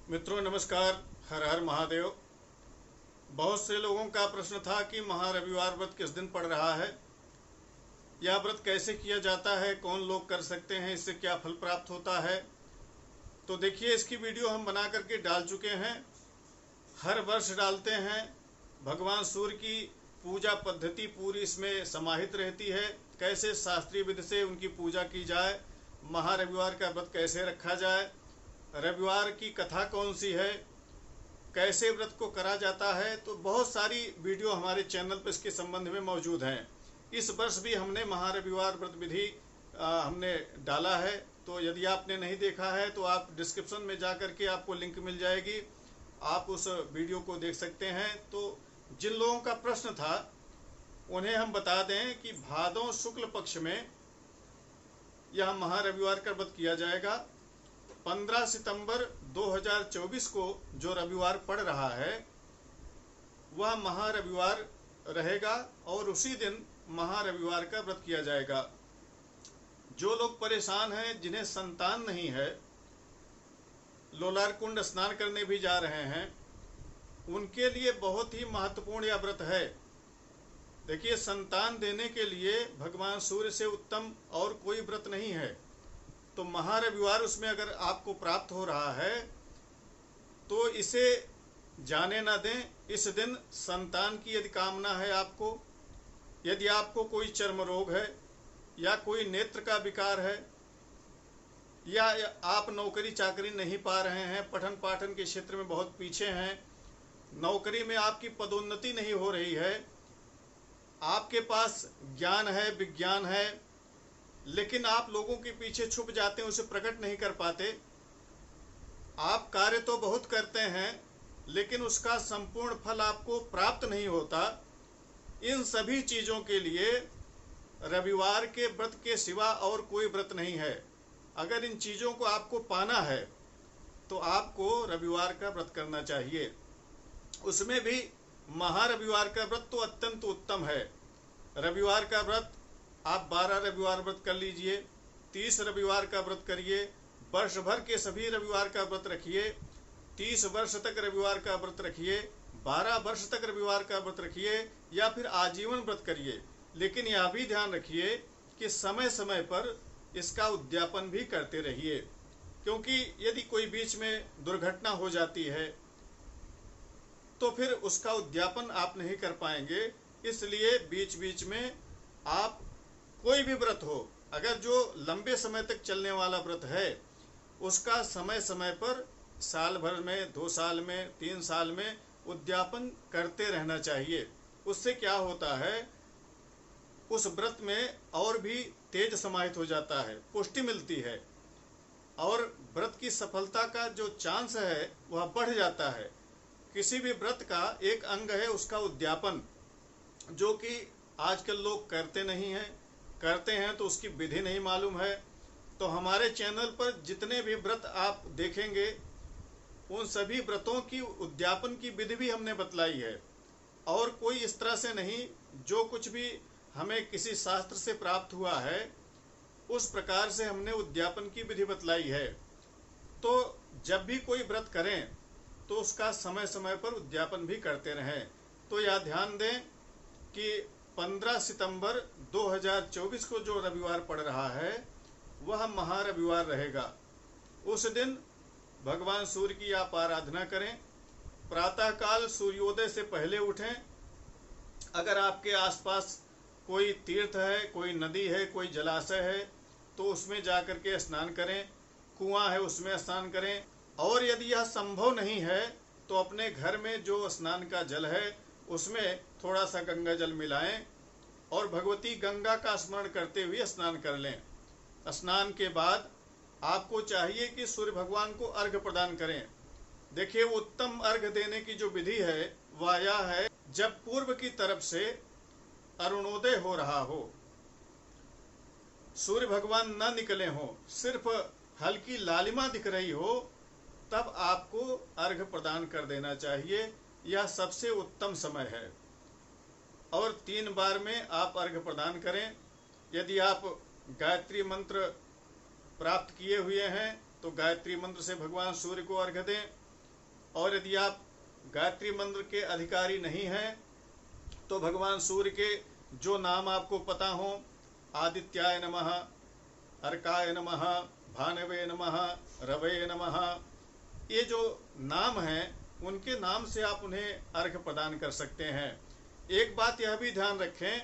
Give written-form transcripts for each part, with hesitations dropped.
मित्रों नमस्कार। हर हर महादेव। बहुत से लोगों का प्रश्न था कि महारविवार व्रत किस दिन पड़ रहा है, यह व्रत कैसे किया जाता है, कौन लोग कर सकते हैं, इससे क्या फल प्राप्त होता है। तो देखिए, इसकी वीडियो हम बना करके डाल चुके हैं, हर वर्ष डालते हैं। भगवान सूर्य की पूजा पद्धति पूरी इसमें समाहित रहती है, कैसे शास्त्रीय विधि से उनकी पूजा की जाए, महारविवार का व्रत कैसे रखा जाए, रविवार की कथा कौन सी है, कैसे व्रत को करा जाता है। तो बहुत सारी वीडियो हमारे चैनल पर इसके संबंध में मौजूद हैं। इस वर्ष भी हमने महारविवार व्रत विधि हमने डाला है। तो यदि आपने नहीं देखा है तो आप डिस्क्रिप्शन में जा करके आपको लिंक मिल जाएगी, आप उस वीडियो को देख सकते हैं। तो जिन लोगों का प्रश्न था उन्हें हम बता दें कि भादों शुक्ल पक्ष में यह महारविवार का व्रत किया जाएगा। 15 सितंबर 2024 को जो रविवार पड़ रहा है वह महारविवार रहेगा और उसी दिन महारविवार का व्रत किया जाएगा। जो लोग परेशान हैं, जिन्हें संतान नहीं है, लोलार कुंड स्नान करने भी जा रहे हैं, उनके लिए बहुत ही महत्वपूर्ण यह व्रत है। देखिए, संतान देने के लिए भगवान सूर्य से उत्तम और कोई व्रत नहीं है। तो महारविवार उसमें अगर आपको प्राप्त हो रहा है तो इसे जाने ना दें। इस दिन संतान की यदि कामना है आपको, यदि आपको कोई चर्म रोग है या कोई नेत्र का विकार है, या आप नौकरी चाकरी नहीं पा रहे हैं, पठन पाठन के क्षेत्र में बहुत पीछे हैं, नौकरी में आपकी पदोन्नति नहीं हो रही है, आपके पास ज्ञान है, विज्ञान है, लेकिन आप लोगों के पीछे छुप जाते हैं, उसे प्रकट नहीं कर पाते। आप कार्य तो बहुत करते हैं लेकिन उसका संपूर्ण फल आपको प्राप्त नहीं होता। इन सभी चीज़ों के लिए रविवार के व्रत के सिवा और कोई व्रत नहीं है। अगर इन चीज़ों को आपको पाना है तो आपको रविवार का व्रत करना चाहिए। उसमें भी महारविवार का व्रत तो अत्यंत उत्तम है। रविवार का व्रत आप 12 रविवार व्रत कर लीजिए, 30 रविवार का व्रत करिए, वर्ष भर के सभी रविवार का व्रत रखिए, 30 वर्ष तक रविवार का व्रत रखिए, 12 वर्ष तक रविवार का व्रत रखिए, या फिर आजीवन व्रत करिए। लेकिन यह भी ध्यान रखिए कि समय समय पर इसका उद्यापन भी करते रहिए, क्योंकि यदि कोई बीच में दुर्घटना हो जाती है तो फिर उसका उद्यापन आप नहीं कर पाएंगे। इसलिए बीच बीच में आप कोई भी व्रत हो, अगर जो लंबे समय तक चलने वाला व्रत है उसका समय समय पर, साल भर में, 2 साल में, 3 साल में उद्यापन करते रहना चाहिए। उससे क्या होता है, उस व्रत में और भी तेज समाहित हो जाता है, पुष्टि मिलती है और व्रत की सफलता का जो चांस है वह बढ़ जाता है। किसी भी व्रत का एक अंग है उसका उद्यापन, जो कि आजकल लोग करते नहीं हैं, करते हैं तो उसकी विधि नहीं मालूम है। तो हमारे चैनल पर जितने भी व्रत आप देखेंगे उन सभी व्रतों की उद्यापन की विधि भी हमने बतलाई है, और कोई इस तरह से नहीं, जो कुछ भी हमें किसी शास्त्र से प्राप्त हुआ है उस प्रकार से हमने उद्यापन की विधि बतलाई है। तो जब भी कोई व्रत करें तो उसका समय समय पर उद्यापन भी करते रहें। तो यह ध्यान दें कि 15 सितंबर 2024 को जो रविवार पड़ रहा है वह महारविवार रहेगा। उस दिन भगवान सूर्य की आप आराधना करें, प्रातःकाल सूर्योदय से पहले उठें। अगर आपके आसपास कोई तीर्थ है, कोई नदी है, कोई जलाशय है तो उसमें जा कर के स्नान करें, कुआं है उसमें स्नान करें। और यदि यह संभव नहीं है तो अपने घर में जो स्नान का जल है उसमें थोड़ा सा गंगा जल मिलाएं और भगवती गंगा का स्मरण करते हुए स्नान कर लें। स्नान के बाद आपको चाहिए कि सूर्य भगवान को अर्घ्य प्रदान करें। देखिए, उत्तम अर्घ्य देने की जो विधि है वह यह है, जब पूर्व की तरफ से अरुणोदय हो रहा हो, सूर्य भगवान न निकले हो, सिर्फ हल्की लालिमा दिख रही हो, तब आपको अर्घ्य प्रदान कर देना चाहिए। यह सबसे उत्तम समय है और 3 बार में आप अर्घ्य प्रदान करें। यदि आप गायत्री मंत्र प्राप्त किए हुए हैं तो गायत्री मंत्र से भगवान सूर्य को अर्घ्य दें। और यदि आप गायत्री मंत्र के अधिकारी नहीं हैं तो भगवान सूर्य के जो नाम आपको पता हो, आदित्याय नमः, अर्काय नमः, भानवे नमः, रवे नमः, ये जो नाम हैं उनके नाम से आप उन्हें अर्घ्य प्रदान कर सकते हैं। एक बात यह भी ध्यान रखें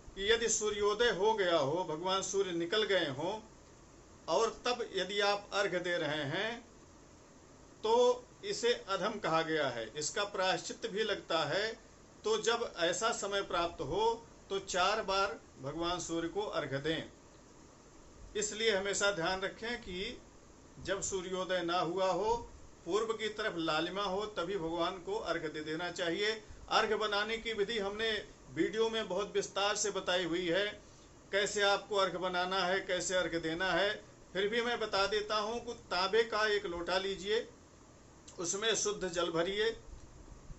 कि यदि सूर्योदय हो गया हो, भगवान सूर्य निकल गए हों और तब यदि आप अर्घ्य दे रहे हैं तो इसे अधम कहा गया है, इसका प्रायश्चित भी लगता है। तो जब ऐसा समय प्राप्त हो तो 4 बार भगवान सूर्य को अर्घ्य दें। इसलिए हमेशा ध्यान रखें कि जब सूर्योदय ना हुआ हो, पूर्व की तरफ लालिमा हो, तभी भगवान को अर्घ्य दे देना चाहिए। अर्घ्य बनाने की विधि हमने वीडियो में बहुत विस्तार से बताई हुई है, कैसे आपको अर्घ्य बनाना है, कैसे अर्घ्य देना है। फिर भी मैं बता देता हूँ कि तांबे का एक लोटा लीजिए, उसमें शुद्ध जल भरिए,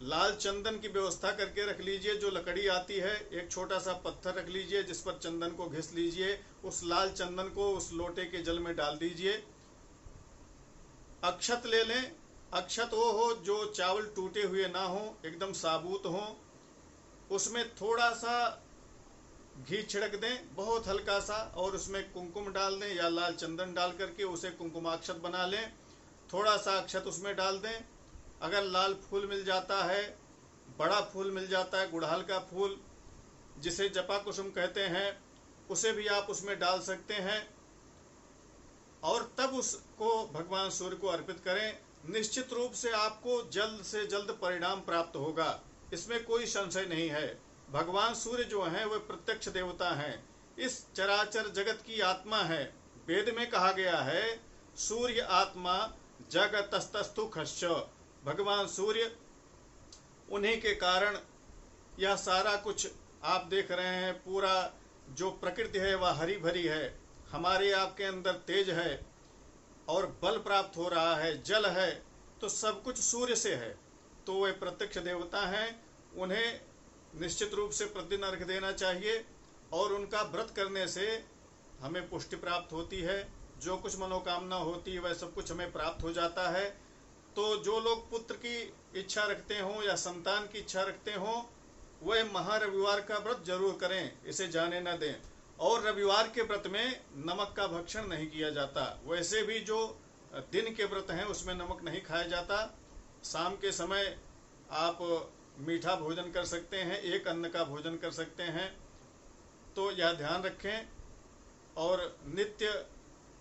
लाल चंदन की व्यवस्था करके रख लीजिए, जो लकड़ी आती है, एक छोटा सा पत्थर रख लीजिए जिस पर चंदन को घिस लीजिए, उस लाल चंदन को उस लोटे के जल में डाल दीजिए। अक्षत ले लें, अक्षत वो हो जो चावल टूटे हुए ना हो, एकदम साबुत हो, उसमें थोड़ा सा घी छिड़क दें, बहुत हल्का सा, और उसमें कुमकुम डाल दें या लाल चंदन डाल करके उसे कुमकुमाक्षत बना लें। थोड़ा सा अक्षत उसमें डाल दें। अगर लाल फूल मिल जाता है, बड़ा फूल मिल जाता है, गुड़हल का फूल जिसे जपा कुसुम कहते हैं, उसे भी आप उसमें डाल सकते हैं और तब उसको भगवान सूर्य को अर्पित करें। निश्चित रूप से आपको जल्द से जल्द परिणाम प्राप्त होगा, इसमें कोई संशय नहीं है। भगवान सूर्य जो हैं वे प्रत्यक्ष देवता हैं, इस चराचर जगत की आत्मा है। वेद में कहा गया है, सूर्य आत्मा जगतस्तस्तु खश्च। भगवान सूर्य, उन्हीं के कारण यह सारा कुछ आप देख रहे हैं। पूरा जो प्रकृति है वह हरी भरी है, हमारे आपके अंदर तेज है और बल प्राप्त हो रहा है, जल है, तो सब कुछ सूर्य से है। तो वे प्रत्यक्ष देवता हैं, उन्हें निश्चित रूप से प्रतिदिन अर्घ्य देना चाहिए और उनका व्रत करने से हमें पुष्टि प्राप्त होती है। जो कुछ मनोकामना होती है वह सब कुछ हमें प्राप्त हो जाता है। तो जो लोग पुत्र की इच्छा रखते हों या संतान की इच्छा रखते हों, वह महारविवार का व्रत जरूर करें, इसे जाने न दें। और रविवार के व्रत में नमक का भक्षण नहीं किया जाता। वैसे भी जो दिन के व्रत हैं उसमें नमक नहीं खाया जाता। शाम के समय आप मीठा भोजन कर सकते हैं, एक अन्न का भोजन कर सकते हैं। तो यह ध्यान रखें। और नित्य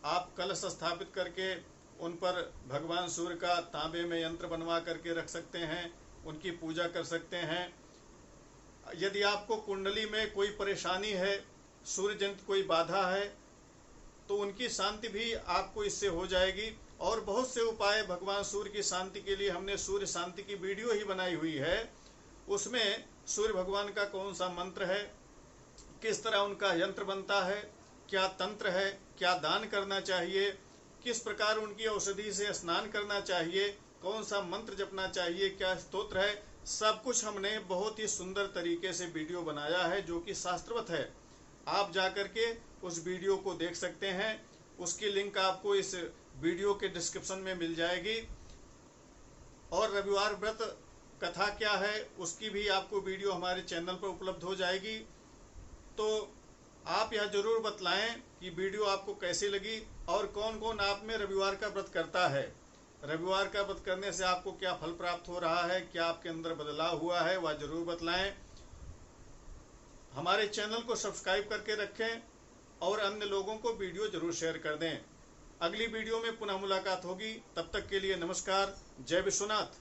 आप कलश स्थापित करके उन पर भगवान सूर्य का तांबे में यंत्र बनवा करके रख सकते हैं, उनकी पूजा कर सकते हैं। यदि आपको कुंडली में कोई परेशानी है, सूर्य जनित कोई बाधा है, तो उनकी शांति भी आपको इससे हो जाएगी। और बहुत से उपाय भगवान सूर्य की शांति के लिए हमने सूर्य शांति की वीडियो ही बनाई हुई है। उसमें सूर्य भगवान का कौन सा मंत्र है, किस तरह उनका यंत्र बनता है, क्या तंत्र है, क्या दान करना चाहिए, किस प्रकार उनकी औषधि से स्नान करना चाहिए, कौन सा मंत्र जपना चाहिए, क्या स्तोत्र है, सब कुछ हमने बहुत ही सुंदर तरीके से वीडियो बनाया है जो कि शास्त्रवत है। आप जाकर के उस वीडियो को देख सकते हैं, उसकी लिंक आपको इस वीडियो के डिस्क्रिप्शन में मिल जाएगी। और रविवार व्रत कथा क्या है उसकी भी आपको वीडियो हमारे चैनल पर उपलब्ध हो जाएगी। तो आप यह जरूर बतलाएं कि वीडियो आपको कैसी लगी और कौन कौन आप में रविवार का व्रत करता है। रविवार का व्रत करने से आपको क्या फल प्राप्त हो रहा है, क्या आपके अंदर बदलाव हुआ है, वह जरूर बतलाएं। हमारे चैनल को सब्सक्राइब करके रखें और अन्य लोगों को वीडियो जरूर शेयर कर दें। अगली वीडियो में पुनः मुलाकात होगी, तब तक के लिए नमस्कार। जय विश्वनाथ।